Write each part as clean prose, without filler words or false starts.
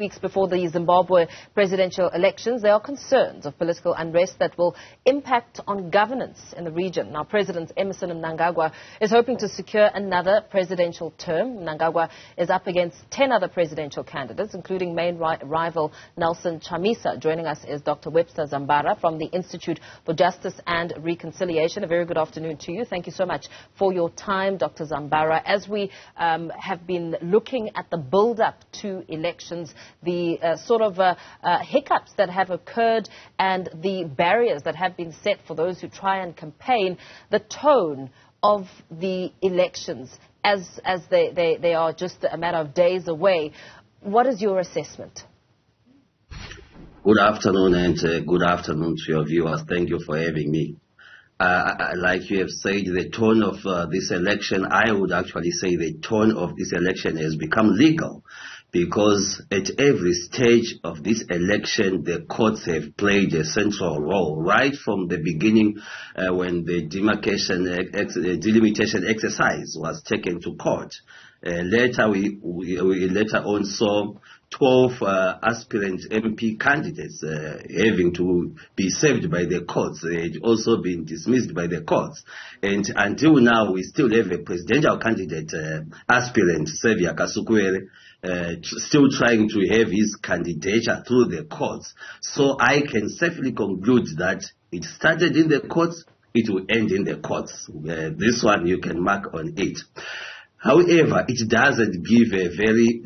Weeks before the Zimbabwe presidential elections, there are concerns of political unrest that will impact on governance in the region. Now, President Emmerson Mnangagwa is hoping to secure another presidential term. Mnangagwa is up against 10 other presidential candidates, including main rival Nelson Chamisa. Joining us is Dr. Webster Zambara from the Institute for Justice and Reconciliation. A very good afternoon to you. Thank you so much for your time, Dr. Zambara. As we have been looking at the build-up to elections, the hiccups that have occurred and the barriers that have been set for those who try and campaign, the tone of the elections as they are just a matter of days away. What is your assessment? Good afternoon, and good afternoon to your viewers. Thank you for having me. Like you have said, the tone of this election, I would actually say the tone of this election has become legal, because at every stage of this election, the courts have played a central role, right from the beginning when the delimitation exercise was taken to court. Later, we later on saw 12 aspirant MP candidates having to be saved by the courts. They had also been dismissed by the courts. And until now, we still have a presidential candidate, aspirant, Xavier Kasukwere, still trying to have his candidature through the courts. So I can safely conclude that it started in the courts, it will end in the courts. This one you can mark on it. However, it doesn't give a very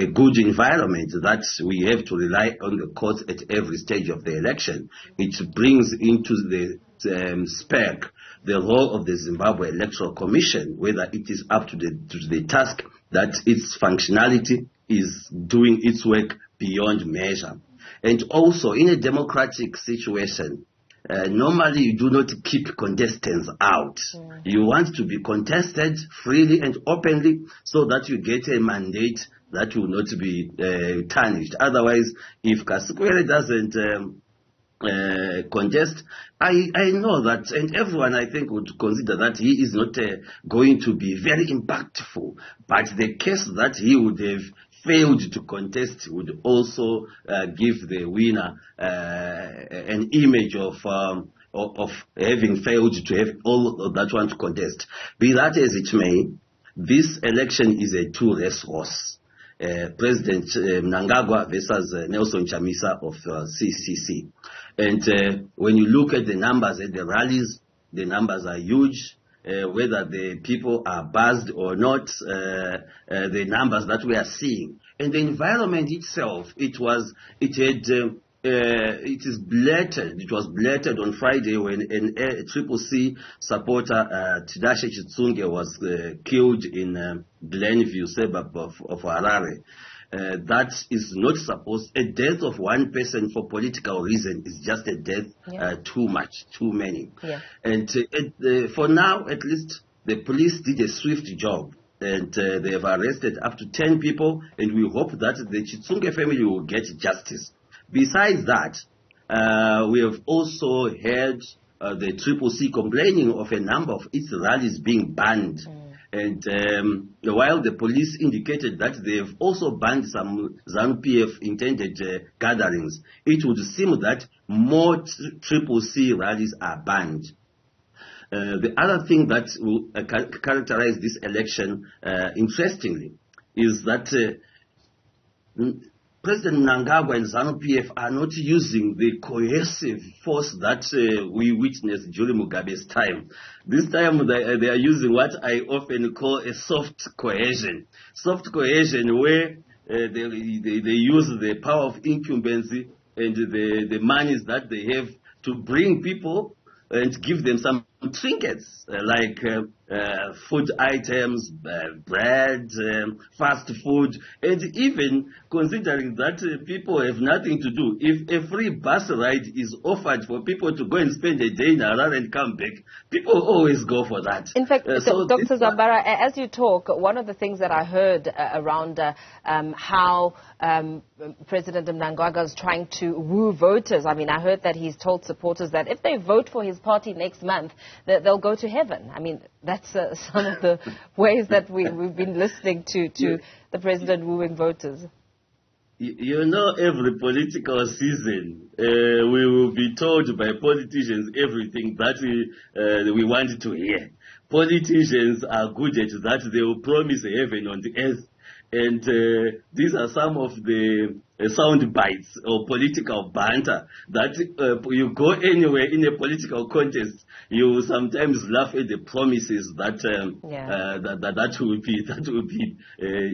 a good environment that we have to rely on the courts at every stage of the election. It brings into the spec the role of the Zimbabwe Electoral Commission, whether it is up to the task that its functionality is doing its work beyond measure. And also, in a democratic situation, normally you do not keep contestants out. You want to be contested freely and openly so that you get a mandate that will not be tarnished. Otherwise, if Kasukwere doesn't contest, I know that, and everyone I think would consider that he is not going to be very impactful. But the case that he would have failed to contest would also give the winner an image of having failed to have all that one to contest. Be that as it may, this election is a two-race horse. President Mnangagwa versus Nelson Chamisa of CCC. And when you look at the numbers at the rallies, the numbers are huge. Whether the people are buzzed or not, the numbers that we are seeing. And the environment itself, it was blatant on Friday when a Triple C supporter, Tidashe Chitsunge, was killed in Glenview, suburb of Harare. That is not supposed. A death of one person for political reason is just a death too much, too many. Yeah. And for now, at least, the police did a swift job. And they have arrested up to 10 people, and we hope that the Chitsunge family will get justice. Besides that, we have also heard the Triple C complaining of a number of its rallies being banned. And while the police indicated that they have also banned some ZANU-PF intended gatherings, it would seem that more Triple C rallies are banned. The other thing that will characterize this election, interestingly, is that President Mnangagwa and ZANU-PF are not using the cohesive force that we witnessed during Mugabe's time. This time they are using what I often call a soft cohesion. Soft cohesion where they use the power of incumbency and the monies that they have to bring people and give them some trinkets like food items, bread, fast food, and even considering that people have nothing to do. If a free bus ride is offered for people to go and spend a day in Harare and come back, people always go for that. In fact, so Dr. Zambara, as you talk, one of the things that I heard around how President Mnangagwa is trying to woo voters, I mean, I heard that he's told supporters that if they vote for his party next month, that they'll go to heaven. I mean, that's some of the ways that we've been listening to the president wooing voters. You know, every political season, we will be told by politicians everything that we want to hear. Politicians are good at that. They will promise heaven on the earth. And these are some of the sound bites or political banter that you go anywhere in a political contest, you sometimes laugh at the promises that that will be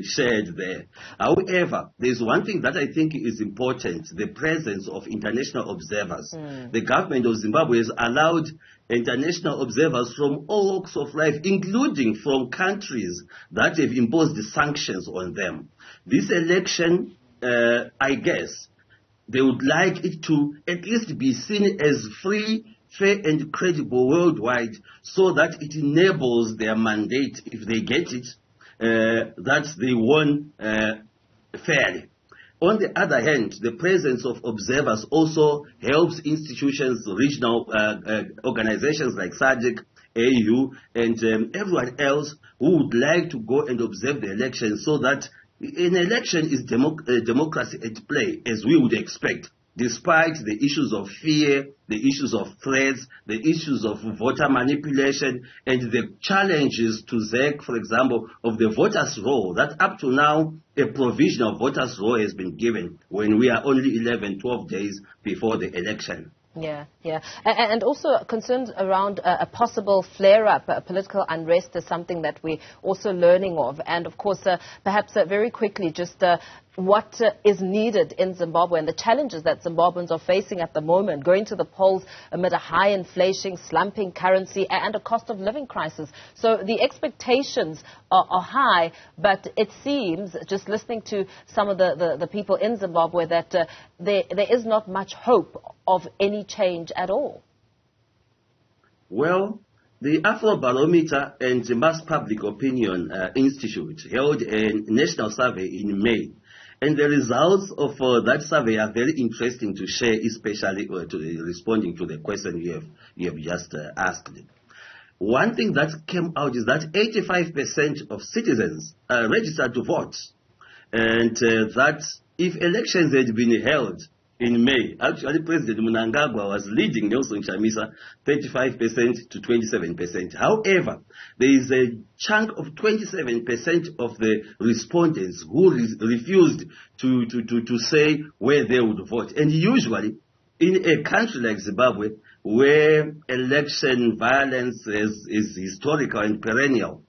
shared there. However, there's one thing that I think is important: the presence of international observers. The government of Zimbabwe has allowed international observers from all walks of life, including from countries that have imposed sanctions on them. This election, I guess, they would like it to at least be seen as free, fair and credible worldwide, so that it enables their mandate, if they get it, that they won fairly. On the other hand, the presence of observers also helps institutions, regional organizations like SADC, AU, and everyone else who would like to go and observe the election, so that an election is democracy at play, as we would expect, despite the issues of fear, the issues of threats, the issues of voter manipulation, and the challenges to ZEC, for example, of the voters' roll, that up to now a provisional voters' roll has been given when we are only 11, 12 days before the election. Yeah. And also concerns around a possible flare-up, political unrest is something that we're also learning of. And, of course, perhaps very quickly, just what is needed in Zimbabwe and the challenges that Zimbabweans are facing at the moment, going to the polls amid a high inflation, slumping currency, and a cost of living crisis. So the expectations are high, but it seems, just listening to some of the people in Zimbabwe, that there is not much hope of any change at all. Well, the Afrobarometer and the Mass Public Opinion Institute held a national survey in May. And the results of that survey are very interesting to share, especially to responding to the question you have just asked. One thing that came out is that 85% of citizens are registered to vote, and that if elections had been held in May, actually President Mnangagwa was leading Nelson Chamisa 35% to 27%. However, there is a chunk of 27% of the respondents who refused to say where they would vote. And usually, in a country like Zimbabwe, where election violence is historical and perennial,